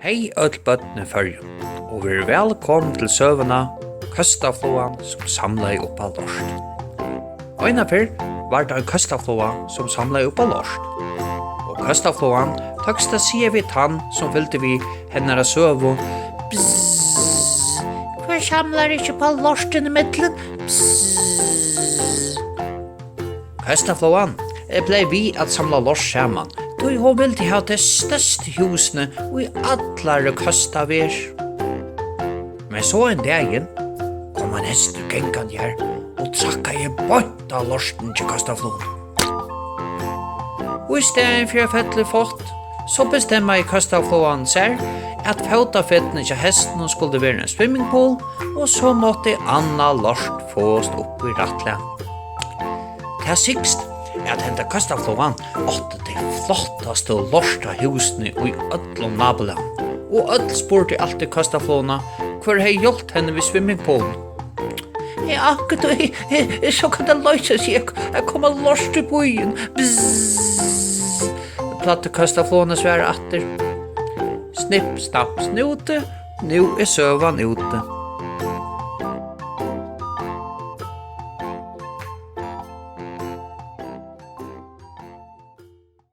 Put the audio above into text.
Hei öll bøttene førjun, og vi er velkommen til søvana Køstaflåan som samla upp av lorst. Øyna fyrr var det en Køstaflåa som samla upp av lorst. Og Køstaflåan takst að sige vi tann som fylgte vi hennara søvu. Bzzz, hver samlar ikkje på lorsten i middelen? Bzzz. Køstaflåan blei vi at samla lorst saman. Tui hon vildi ha det største husene og i allare Køstavir. Men så en dagen kom en hester gengan her og trakka i bort av lorsten til Køstaflån. Og i stedet for fettelig fått, så bestemma i Køstaflån seg at fotafettene til hesten skulle være en swimmingpool, og så måtte anna lorst fåst opp i rattla. Det sikst at henta Køstaflåan åtte de flottaste og lorsta husene i öllum naboland. Og öll spurte alltid Køstaflåna hver hei hjulpet henne ved swimmingpoolen. Ja, så kan det løse seg, jeg kommer lorst i byen. Bzzz. Platte Køstaflåna svære atter. Snipp, snapp, snute, nu er søvan ute.